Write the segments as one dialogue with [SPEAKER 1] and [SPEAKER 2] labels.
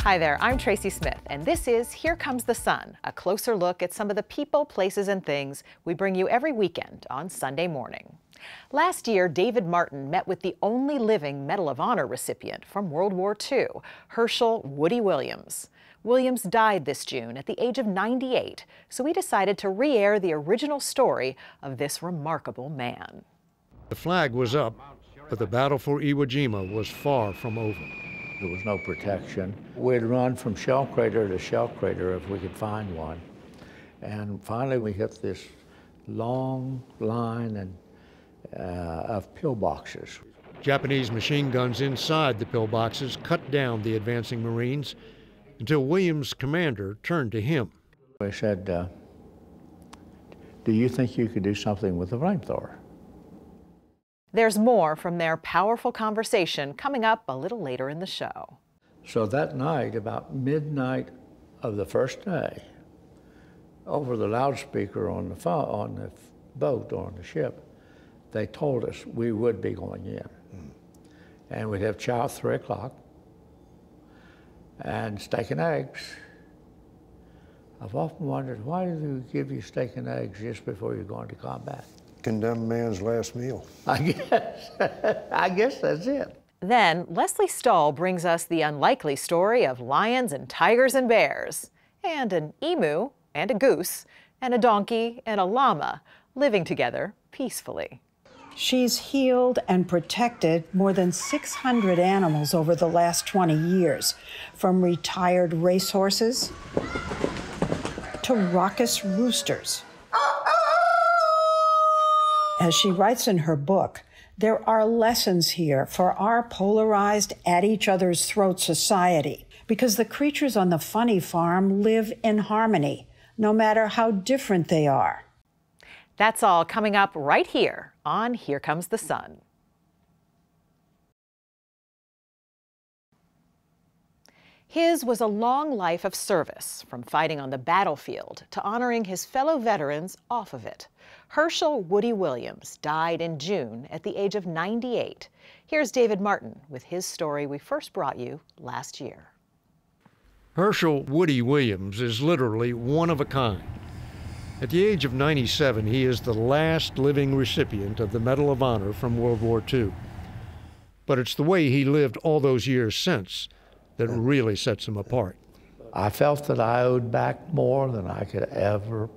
[SPEAKER 1] Hi there, I'm Tracy Smith, and this is Here Comes the Sun, a closer look at some of the people, places, and things we bring you every weekend on Sunday morning. Last year, David Martin met with the only living Medal of Honor recipient from World War II, Hershel Woody Williams. Williams died this June at the age of 98, so we decided to re-air the original story of this remarkable man.
[SPEAKER 2] The flag was up, but the battle for Iwo Jima was far from over.
[SPEAKER 3] There was no protection. We'd run from shell crater to shell crater if we could find one. And finally we hit this long line of pillboxes.
[SPEAKER 2] Japanese machine guns inside the pillboxes cut down the advancing Marines until Williams' commander turned to him.
[SPEAKER 3] He said, do you think you could do something with a flamethrower?
[SPEAKER 1] There's more from their powerful conversation coming up a little later in the show.
[SPEAKER 3] So that night, about midnight of the first day, over the loudspeaker on the boat or on the ship, they told us we would be going in. And we'd have chow at 3 o'clock and steak and eggs. I've often wondered, why do they give you steak and eggs just before you're going to combat?
[SPEAKER 4] Condemned man's last meal.
[SPEAKER 3] I guess that's it.
[SPEAKER 1] Then Lesley Stahl brings us the unlikely story of lions and tigers and bears, and an emu and a goose, and a donkey and a llama living together peacefully.
[SPEAKER 5] She's healed and protected more than 600 animals over the last 20 years, from retired racehorses to raucous roosters. As she writes in her book, there are lessons here for our polarized, at-each-other's-throat society, because the creatures on the funny farm live in harmony, no matter how different they are.
[SPEAKER 1] That's all coming up right here on Here Comes the Sun. His was a long life of service, from fighting on the battlefield to honoring his fellow veterans off of it. Hershel Woody Williams died in June at the age of 98. Here's David Martin with his story we first brought you last year.
[SPEAKER 2] Hershel Woody Williams is literally one of a kind. At the age of 97, he is the last living recipient of the Medal of Honor from World War II. But it's the way he lived all those years since that really sets him apart.
[SPEAKER 3] I felt that I owed back more than I could ever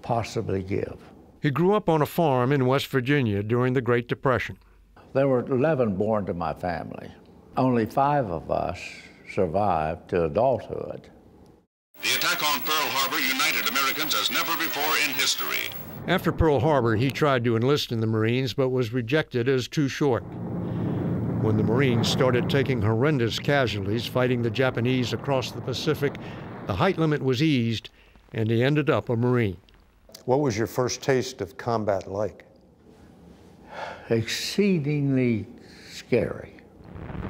[SPEAKER 3] possibly give.
[SPEAKER 2] He grew up on a farm in West Virginia during the Great Depression.
[SPEAKER 3] There were 11 born to my family. Only 5 of us survived to adulthood.
[SPEAKER 6] The attack on Pearl Harbor united Americans as never before in history.
[SPEAKER 2] After Pearl Harbor, he tried to enlist in the Marines, but was rejected as too short. When the Marines started taking horrendous casualties fighting the Japanese across the Pacific, the height limit was eased, and he ended up a Marine.
[SPEAKER 4] What was your first taste of combat like?
[SPEAKER 3] Exceedingly scary.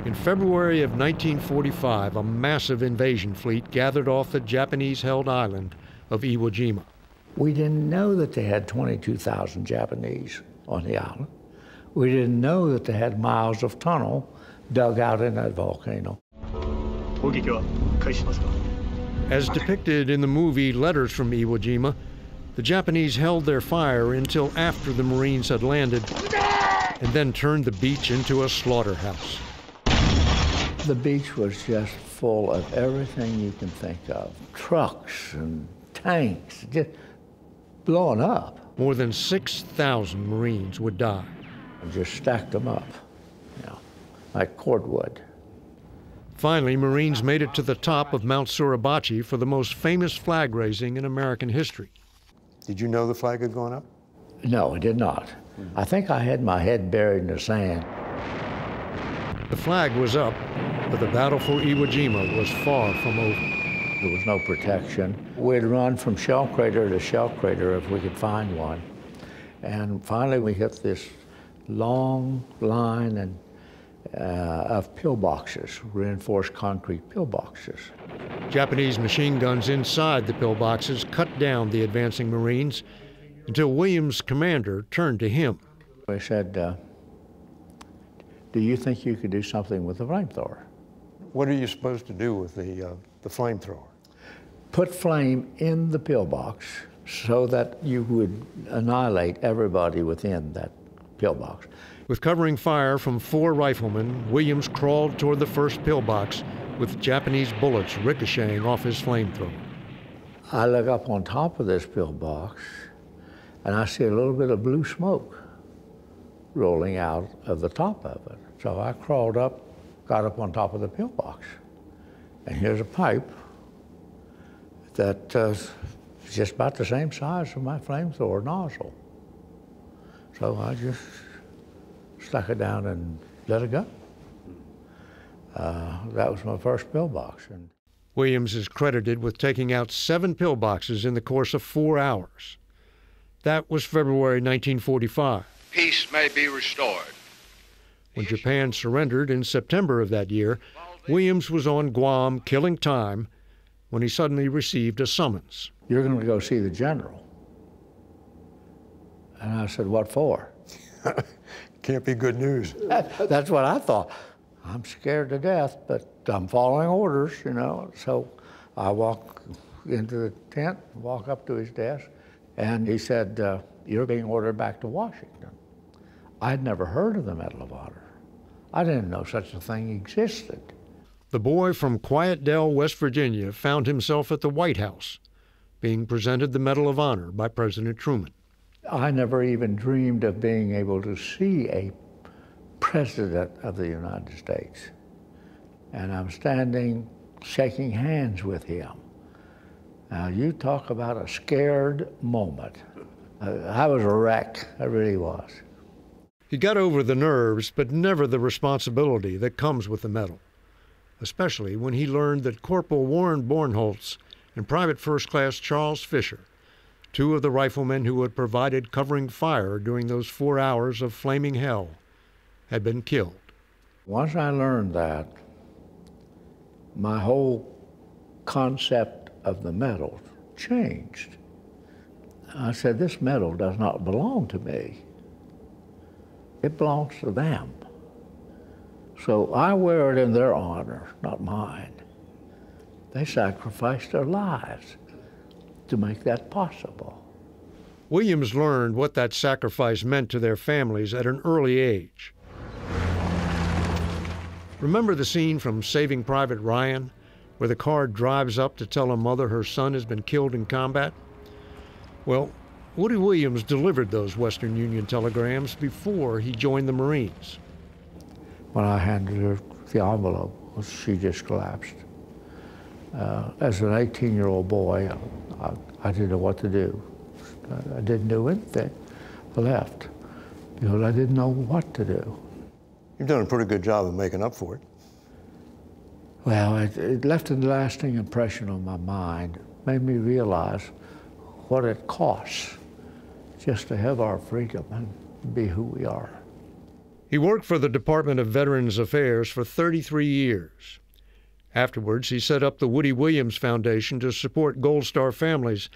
[SPEAKER 2] In February of 1945, a massive invasion fleet gathered off the Japanese-held island of Iwo Jima.
[SPEAKER 3] We didn't know that they had 22,000 Japanese on the island. We didn't know that they had miles of tunnel dug out in that volcano.
[SPEAKER 2] As depicted in the movie Letters from Iwo Jima, the Japanese held their fire until after the Marines had landed and then turned the beach into a slaughterhouse.
[SPEAKER 3] The beach was just full of everything you can think of. Trucks and tanks, just blowing up.
[SPEAKER 2] More than 6,000 Marines would die.
[SPEAKER 3] And just stacked them up, like cordwood.
[SPEAKER 2] Finally, Marines made it to the top of Mount Suribachi for the most famous flag raising in American history.
[SPEAKER 4] Did you know the flag had gone up?
[SPEAKER 3] No, I did not. I think I had my head buried in the sand.
[SPEAKER 2] The flag was up, but the battle for Iwo Jima was far from over.
[SPEAKER 3] There was no protection. We'd run from shell crater to shell crater if we could find one. And finally we hit this long line of pillboxes, reinforced concrete pillboxes.
[SPEAKER 2] Japanese machine guns inside the pillboxes cut down the advancing Marines until Williams' commander turned to him.
[SPEAKER 3] He said, do you think you could do something with a flamethrower?
[SPEAKER 4] What are you supposed to do with the flamethrower?
[SPEAKER 3] Put flame in the pillbox so that you would annihilate everybody within that pillbox.
[SPEAKER 2] With covering fire from 4 riflemen, Williams crawled toward the first pillbox with Japanese bullets ricocheting off his flamethrower.
[SPEAKER 3] I look up on top of this pillbox and I see a little bit of blue smoke rolling out of the top of it. So I crawled up, got up on top of the pillbox, and here's a pipe that is just about the same size as my flamethrower nozzle. So I just stuck it down and let it go. That was my first pillbox.
[SPEAKER 2] Williams is credited with taking out 7 pillboxes in the course of 4 hours. That was February 1945.
[SPEAKER 6] Peace may be restored.
[SPEAKER 2] When Japan surrendered in September of that year, Williams was on Guam killing time when he suddenly received a summons.
[SPEAKER 3] You're going to go see the general. And I said, what for?
[SPEAKER 4] Can't be good news.
[SPEAKER 3] That's what I thought. I'm scared to death, but I'm following orders, you know. So I walk into the tent, walk up to his desk, and he said, you're being ordered back to Washington. I'd never heard of the Medal of Honor. I didn't know such a thing existed.
[SPEAKER 2] The boy from Quiet Dell, West Virginia, found himself at the White House, being presented the Medal of Honor by President Truman.
[SPEAKER 3] I never even dreamed of being able to see a president of the United States. And I'm standing, shaking hands with him. Now, you talk about a scared moment. I was a wreck, I really was.
[SPEAKER 2] He got over the nerves, but never the responsibility that comes with the medal, especially when he learned that Corporal Warren Bornholtz and Private First Class Charles Fisher, 2 of the riflemen who had provided covering fire during those 4 hours of flaming hell, had been killed.
[SPEAKER 3] Once I learned that, my whole concept of the medal changed. I said, this medal does not belong to me. It belongs to them. So I wear it in their honor, not mine. They sacrificed their lives to make that possible.
[SPEAKER 2] Williams learned what that sacrifice meant to their families at an early age. Remember the scene from Saving Private Ryan, where the car drives up to tell a mother her son has been killed in combat? Well, Woody Williams delivered those Western Union telegrams before he joined the Marines.
[SPEAKER 3] When I handed her the envelope, she just collapsed. As an 18-year-old boy, I didn't know what to do. I didn't do anything. I left because I didn't know what to do.
[SPEAKER 4] You've done a pretty good job of making up for it.
[SPEAKER 3] Well, it left a lasting impression on my mind. It made me realize what it costs just to have our freedom and be who we are.
[SPEAKER 2] He worked for the Department of Veterans Affairs for 33 years. Afterwards, he set up the Woody Williams Foundation to support Gold Star families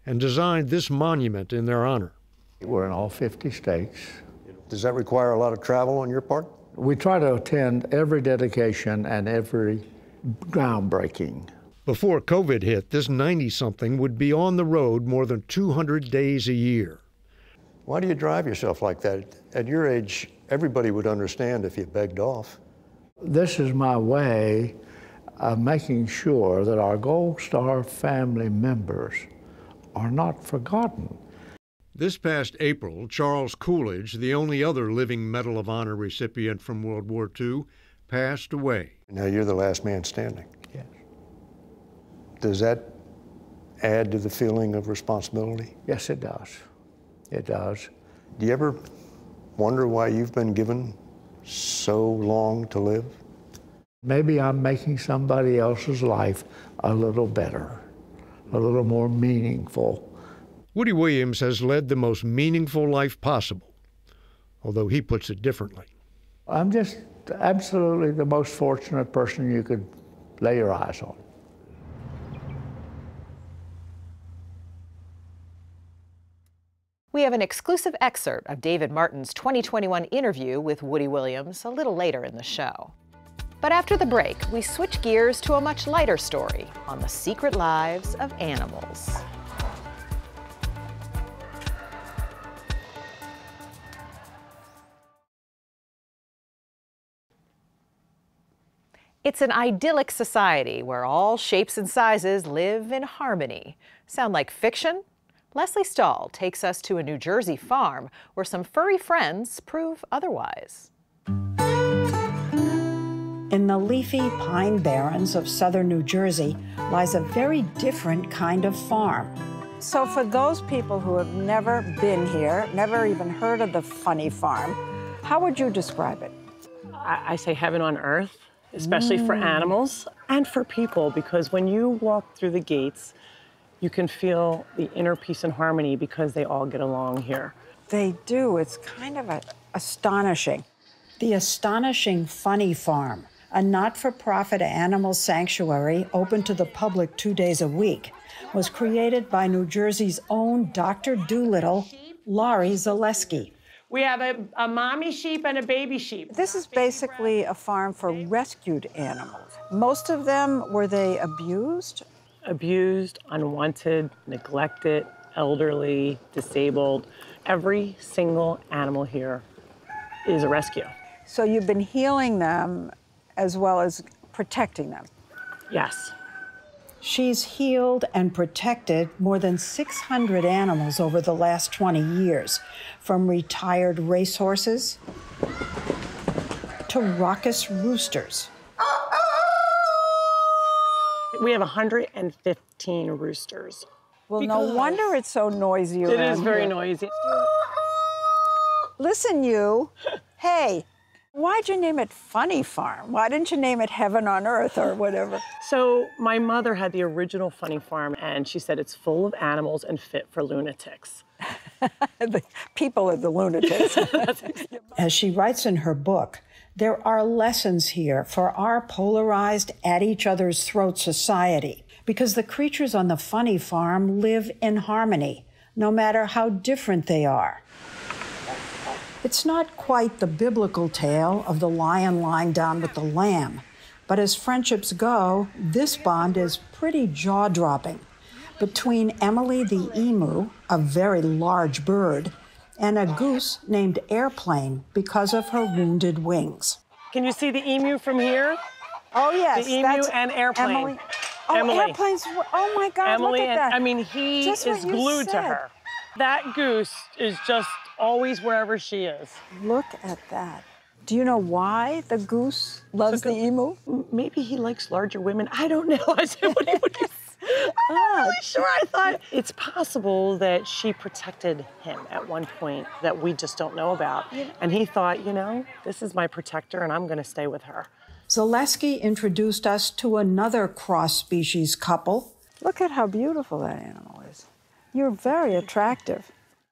[SPEAKER 2] and designed this monument in their honor.
[SPEAKER 3] We're in all 50 states.
[SPEAKER 4] Does that require a lot of travel on your part?
[SPEAKER 3] We try to attend every dedication and every groundbreaking.
[SPEAKER 2] Before COVID hit, this 90-something would be on the road more than 200 days a year.
[SPEAKER 4] Why do you drive yourself like that? At your age, everybody would understand if you begged off.
[SPEAKER 3] This is my way of making sure that our Gold Star family members are not forgotten.
[SPEAKER 2] This past April, Charles Coolidge, the only other living Medal of Honor recipient from World War II, passed away.
[SPEAKER 4] Now you're the last man standing.
[SPEAKER 3] Yes.
[SPEAKER 4] Does that add to the feeling of responsibility?
[SPEAKER 3] Yes, it does. It does.
[SPEAKER 4] Do you ever wonder why you've been given so long to live?
[SPEAKER 3] Maybe I'm making somebody else's life a little better, a little more meaningful.
[SPEAKER 2] Woody Williams has led the most meaningful life possible, although he puts it differently.
[SPEAKER 3] I'm just absolutely the most fortunate person you could lay your eyes on.
[SPEAKER 1] We have an exclusive excerpt of David Martin's 2021 interview with Woody Williams a little later in the show. But after the break, we switch gears to a much lighter story on the secret lives of animals. It's an idyllic society where all shapes and sizes live in harmony. Sound like fiction? Lesley Stahl takes us to a New Jersey farm where some furry friends prove otherwise.
[SPEAKER 5] In the leafy pine barrens of southern New Jersey lies a very different kind of farm.
[SPEAKER 7] So for those people who have never been here, never even heard of the funny farm, how would you describe it?
[SPEAKER 8] I say heaven on earth, especially for animals and for people, because when you walk through the gates, you can feel the inner peace and harmony because they all get along here.
[SPEAKER 7] They do. It's kind of astonishing.
[SPEAKER 5] The Astonishing Funny Farm, a not-for-profit animal sanctuary open to the public 2 days a week, was created by New Jersey's own Dr. Doolittle, Laurie Zaleski.
[SPEAKER 8] We have a mommy sheep and a baby sheep.
[SPEAKER 7] This is basically a farm for rescued animals. Most of them, were they abused?
[SPEAKER 8] Abused, unwanted, neglected, elderly, disabled. Every single animal here is a rescue.
[SPEAKER 7] So you've been healing them as well as protecting them?
[SPEAKER 8] Yes.
[SPEAKER 5] She's healed and protected more than 600 animals over the last 20 years, from retired racehorses to raucous roosters.
[SPEAKER 8] We have 115 roosters.
[SPEAKER 7] Well, no wonder it's so noisy around
[SPEAKER 8] It is very
[SPEAKER 7] here.
[SPEAKER 8] noisy.
[SPEAKER 7] Listen, you. Hey, why'd you name it Funny Farm? Why didn't you name it Heaven on Earth or whatever?
[SPEAKER 8] So my mother had the original Funny Farm, and she said it's full of animals and fit for lunatics.
[SPEAKER 7] The people are the lunatics.
[SPEAKER 5] As she writes in her book, there are lessons here for our polarized, at-each-other's-throat society, because the creatures on the Funny Farm live in harmony, no matter how different they are. It's not quite the biblical tale of the lion lying down with the lamb, but as friendships go, this bond is pretty jaw-dropping. Between Emily the emu, a very large bird, and a goose named Airplane because of her wounded wings.
[SPEAKER 8] Can you see the emu from here?
[SPEAKER 7] Oh, yes.
[SPEAKER 8] The emu
[SPEAKER 7] that's
[SPEAKER 8] and Airplane.
[SPEAKER 7] Emily. Oh,
[SPEAKER 8] Emily.
[SPEAKER 7] Airplane's, oh my God,
[SPEAKER 8] Emily
[SPEAKER 7] look at
[SPEAKER 8] and,
[SPEAKER 7] that.
[SPEAKER 8] I mean, he
[SPEAKER 7] Just
[SPEAKER 8] is
[SPEAKER 7] what you
[SPEAKER 8] glued to
[SPEAKER 7] said.
[SPEAKER 8] her. That goose is just always wherever she is.
[SPEAKER 7] Look at that. Do you know why the goose loves the emu?
[SPEAKER 8] Maybe he likes larger women. I don't know. I said, what do you I'm not really sure. I thought it's possible that she protected him at one point that we just don't know about. And he thought, you know, this is my protector and I'm going to stay with her.
[SPEAKER 5] Zaleski introduced us to another cross-species couple.
[SPEAKER 7] Look at how beautiful that animal is. You're very attractive.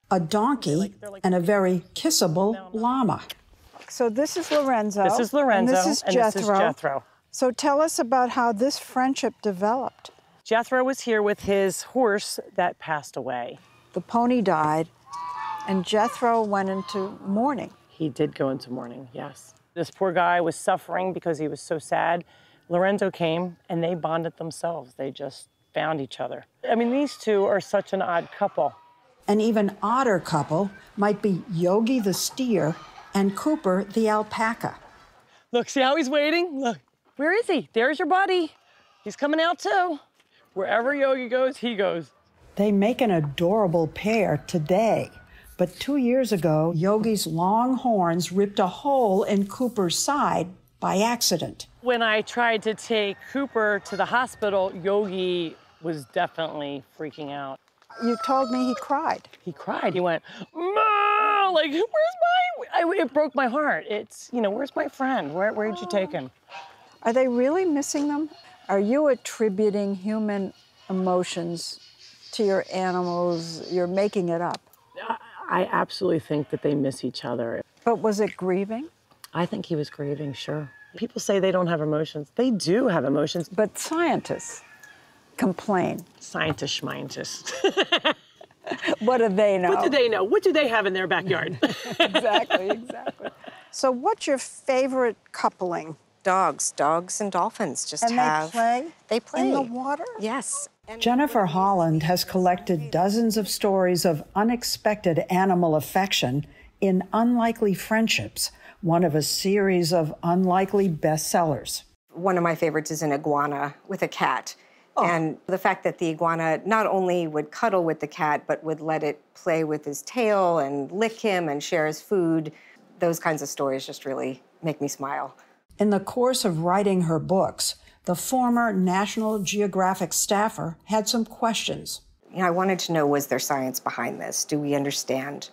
[SPEAKER 5] A donkey and a very kissable llama.
[SPEAKER 7] So this is Lorenzo.
[SPEAKER 8] This is Lorenzo.
[SPEAKER 7] And this is
[SPEAKER 8] and
[SPEAKER 7] Jethro.
[SPEAKER 8] This is Jethro.
[SPEAKER 7] So tell us about how this friendship developed.
[SPEAKER 8] Jethro was here with his horse that passed away.
[SPEAKER 7] The pony died, and Jethro went into mourning.
[SPEAKER 8] He did go into mourning, yes. This poor guy was suffering because he was so sad. Lorenzo came, and they bonded themselves. They just found each other. I mean, these two are such an odd couple.
[SPEAKER 5] An even odder couple might be Yogi the steer and Cooper the alpaca.
[SPEAKER 8] Look, see how he's waiting? Look, where is he? There's your buddy. He's coming out too. Wherever Yogi goes, he goes.
[SPEAKER 5] They make an adorable pair today. But 2 years ago, Yogi's long horns ripped a hole in Cooper's side by accident.
[SPEAKER 8] When I tried to take Cooper to the hospital, Yogi was definitely freaking out.
[SPEAKER 7] You told me he cried.
[SPEAKER 8] He cried. He went, "Ma!" Like, where's my... it broke my heart. It's, you know, where's my friend? Where'd you take him?
[SPEAKER 7] Are they really missing them? Are you attributing human emotions to your animals? You're making it up.
[SPEAKER 8] I absolutely think that they miss each other.
[SPEAKER 7] But was it grieving?
[SPEAKER 8] I think he was grieving, sure. People say they don't have emotions. They do have emotions.
[SPEAKER 7] But scientists complain.
[SPEAKER 8] Scientists, schmientists.
[SPEAKER 7] What do they know?
[SPEAKER 8] What do they know? What do they have in their backyard?
[SPEAKER 7] Exactly. So what's your favorite coupling
[SPEAKER 9] dogs and dolphins just
[SPEAKER 5] And
[SPEAKER 9] have...
[SPEAKER 5] they
[SPEAKER 9] play
[SPEAKER 5] in the water?
[SPEAKER 9] Yes.
[SPEAKER 5] Jennifer Holland has collected dozens of stories of unexpected animal affection in Unlikely Friendships, one of a series of unlikely bestsellers.
[SPEAKER 9] One of my favorites is an iguana with a cat. Oh. And the fact that the iguana not only would cuddle with the cat, but would let it play with his tail and lick him and share his food, those kinds of stories just really make me smile.
[SPEAKER 5] In the course of writing her books, the former National Geographic staffer had some questions.
[SPEAKER 9] You know, I wanted to know, was there science behind this? Do we understand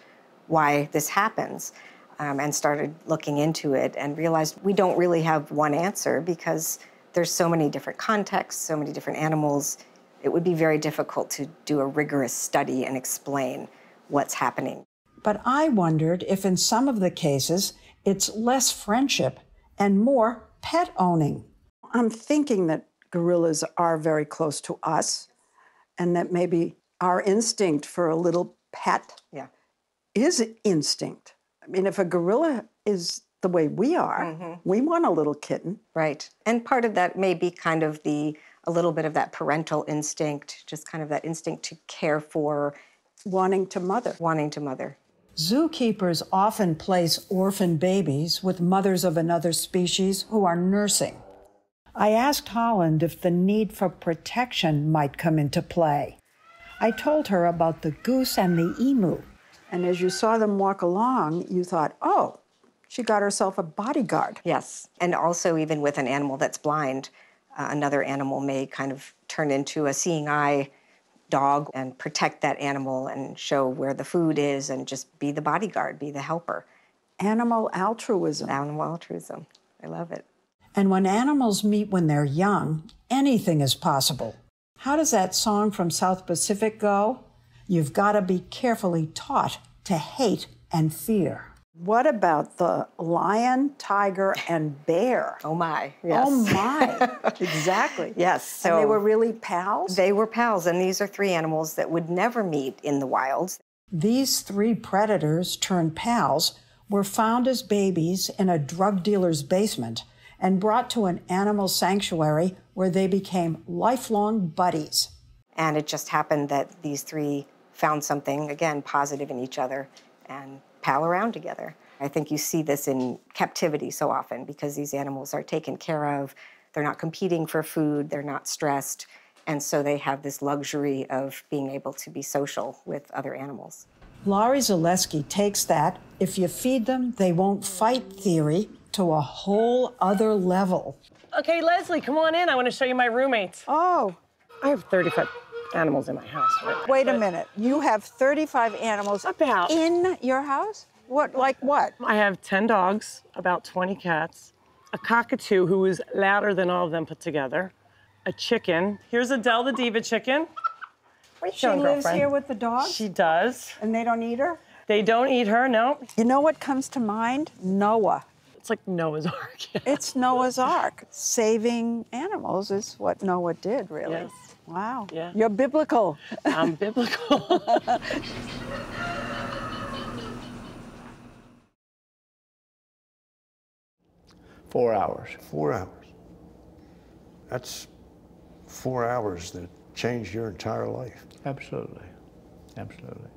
[SPEAKER 9] why this happens? And started looking into it and realized we don't really have one answer because there's so many different contexts, so many different animals. It would be very difficult to do a rigorous study and explain what's happening.
[SPEAKER 5] But I wondered if in some of the cases, it's less friendship and more pet owning. I'm thinking that gorillas are very close to us and that maybe our instinct for a little pet is instinct. I mean, if a gorilla is the way we are, we want a little kitten.
[SPEAKER 9] Right. And part of that may be kind of a little bit of that parental instinct, just kind of that instinct to care for.
[SPEAKER 5] Wanting to mother. Zookeepers often place orphan babies with mothers of another species who are nursing. I asked Holland if the need for protection might come into play. I told her about the goose and the emu. And as you saw them walk along, you thought, oh, she got herself a bodyguard.
[SPEAKER 9] Yes, and also even with an animal that's blind, another animal may kind of turn into a seeing eye dog and protect that animal and show where the food is and just be the bodyguard, be the helper.
[SPEAKER 5] Animal altruism.
[SPEAKER 9] I love it.
[SPEAKER 5] And when animals meet when they're young, anything is possible. How does that song from South Pacific go? You've got to be carefully taught to hate and fear. What about the lion, tiger, and bear?
[SPEAKER 9] Oh, my. Yes.
[SPEAKER 5] Oh, my. Exactly.
[SPEAKER 9] Yes.
[SPEAKER 5] So, and they were really pals?
[SPEAKER 9] They were pals, and these are three animals that would never meet in the wild.
[SPEAKER 5] These three predators turned pals were found as babies in a drug dealer's basement and brought to an animal sanctuary where they became lifelong buddies.
[SPEAKER 9] And it just happened that these three found something, again, positive in each other and pal around together. I think you see this in captivity so often because these animals are taken care of, they're not competing for food, they're not stressed, and so they have this luxury of being able to be social with other animals.
[SPEAKER 5] Laurie Zaleski takes that, if you feed them, they won't fight theory to a whole other level.
[SPEAKER 8] Okay, Lesley, come on in. I want to show you my roommates.
[SPEAKER 7] Oh.
[SPEAKER 8] I have 35 animals in my house. Right?
[SPEAKER 7] Wait a minute. You have 35 animals in your house? What, like what?
[SPEAKER 8] I have 10 dogs, about 20 cats, a cockatoo who is louder than all of them put together, a chicken. Here's Adele the diva chicken.
[SPEAKER 5] Wait, she lives here with the dogs?
[SPEAKER 8] She does.
[SPEAKER 5] And they don't eat her?
[SPEAKER 8] They don't eat her, no.
[SPEAKER 7] You know what comes to mind? Noah.
[SPEAKER 8] It's like Noah's Ark. Yeah.
[SPEAKER 7] It's Noah's Ark. Saving animals is what Noah did, really.
[SPEAKER 8] Yes.
[SPEAKER 7] Wow.
[SPEAKER 8] Yeah.
[SPEAKER 7] You're biblical.
[SPEAKER 8] I'm biblical.
[SPEAKER 3] 4 hours.
[SPEAKER 4] 4 hours. That's 4 hours that changed your entire life.
[SPEAKER 3] Absolutely. Absolutely.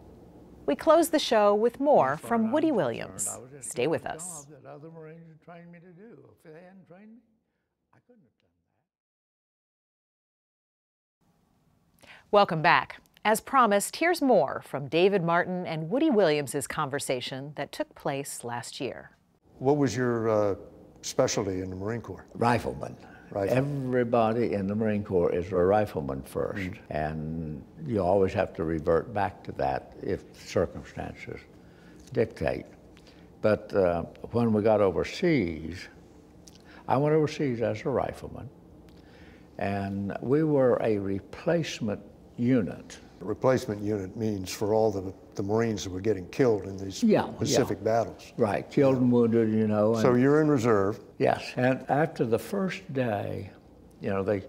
[SPEAKER 1] We close the show with more from Woody Williams. Stay with us.
[SPEAKER 3] That other Marines trained me to do. If they hadn't trained me, I couldn't have done that.
[SPEAKER 1] Welcome back. As promised, here's more from David Martin and Woody Williams' conversation that took place last year.
[SPEAKER 4] What was your specialty in the Marine Corps?
[SPEAKER 3] Rifleman. Everybody in the Marine Corps is a rifleman first, and you always have to revert back to that if circumstances dictate. But when we got overseas, I went overseas as a rifleman, and we were a replacement unit.
[SPEAKER 4] A replacement unit means for all the Marines that were getting killed in these Pacific battles.
[SPEAKER 3] Right, killed and wounded, you know.
[SPEAKER 4] So you're in reserve.
[SPEAKER 3] Yes, and after the first day, you know, the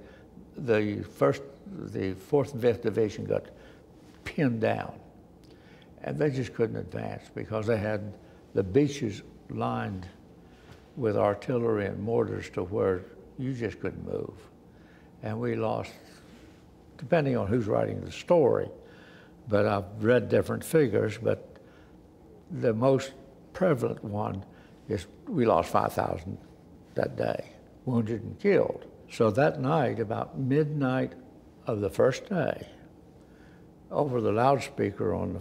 [SPEAKER 3] 4th and 5th Division got pinned down, and they just couldn't advance because they had the beaches lined with artillery and mortars to where you just couldn't move. And we lost, depending on who's writing the story, but I've read different figures, but the most prevalent one is we lost 5,000 that day, wounded and killed. So that night, about midnight of the first day, over the loudspeaker on the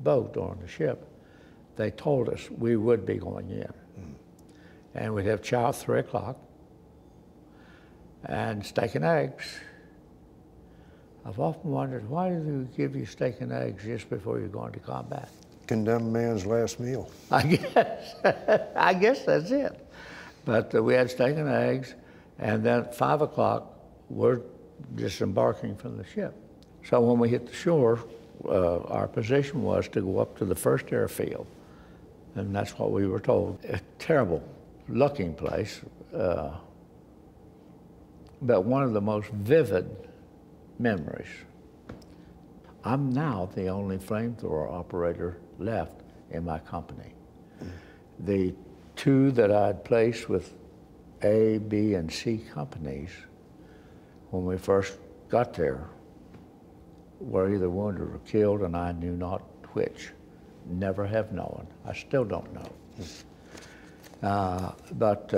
[SPEAKER 3] boat or on the ship, they told us we would be going in. And we'd have chow at 3 o'clock and steak and eggs. I've often wondered, why do they give you steak and eggs just before you're going to combat?
[SPEAKER 4] Condemned man's last meal.
[SPEAKER 3] I guess that's it. But we had steak and eggs, and then at 5 o'clock, we're disembarking from the ship. So when we hit the shore, our position was to go up to the first airfield, and that's what we were told. A terrible looking place, but one of the most vivid memories. I'm now the only flamethrower operator left in my company. The two that I'd placed with A, B, and C companies when we first got there were either wounded or killed, and I knew not which. Never have known. I still don't know. But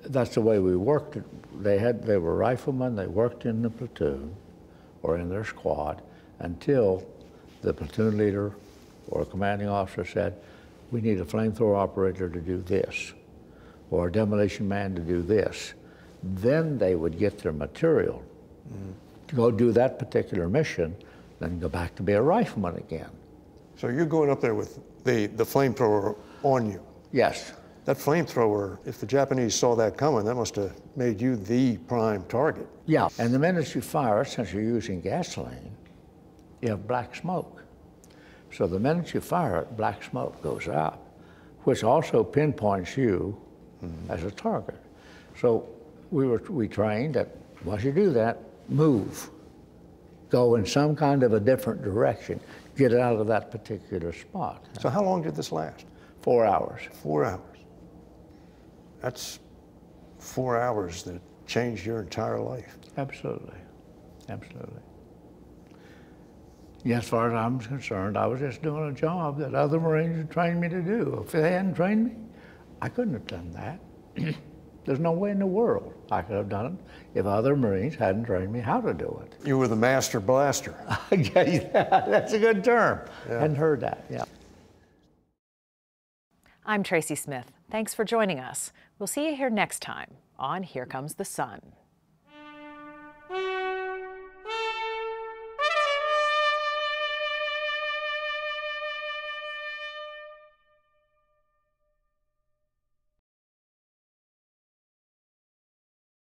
[SPEAKER 3] that's the way we worked. They were riflemen. They worked in the platoon or in their squad until the platoon leader or a commanding officer said, we need a flamethrower operator to do this, or a demolition man to do this. Then they would get their material to go do that particular mission, then go back to be a rifleman again.
[SPEAKER 4] So you're going up there with the flamethrower on you?
[SPEAKER 3] Yes.
[SPEAKER 4] That flamethrower, if the Japanese saw that coming, that must have made you the prime target.
[SPEAKER 3] Yeah, and the minute you fire it, since you're using gasoline, you have black smoke. So the minute you fire it, black smoke goes out, which also pinpoints you as a target. So we trained that once you do that, move. Go in some kind of a different direction. Get out of that particular spot.
[SPEAKER 4] So how long did this last?
[SPEAKER 3] 4 hours.
[SPEAKER 4] 4 hours. That's 4 hours that changed your entire life.
[SPEAKER 3] Absolutely. Absolutely. Yeah, as far as I'm concerned, I was just doing a job that other Marines had trained me to do. If they hadn't trained me, I couldn't have done that. There's no way in the world I could have done it if other Marines hadn't trained me how to do it.
[SPEAKER 4] You were the master blaster.
[SPEAKER 3] Yeah, that's a good term.
[SPEAKER 4] Yeah.
[SPEAKER 3] Hadn't heard that, yeah.
[SPEAKER 1] I'm Tracy Smith. Thanks for joining us. We'll see you here next time on Here Comes the Sun.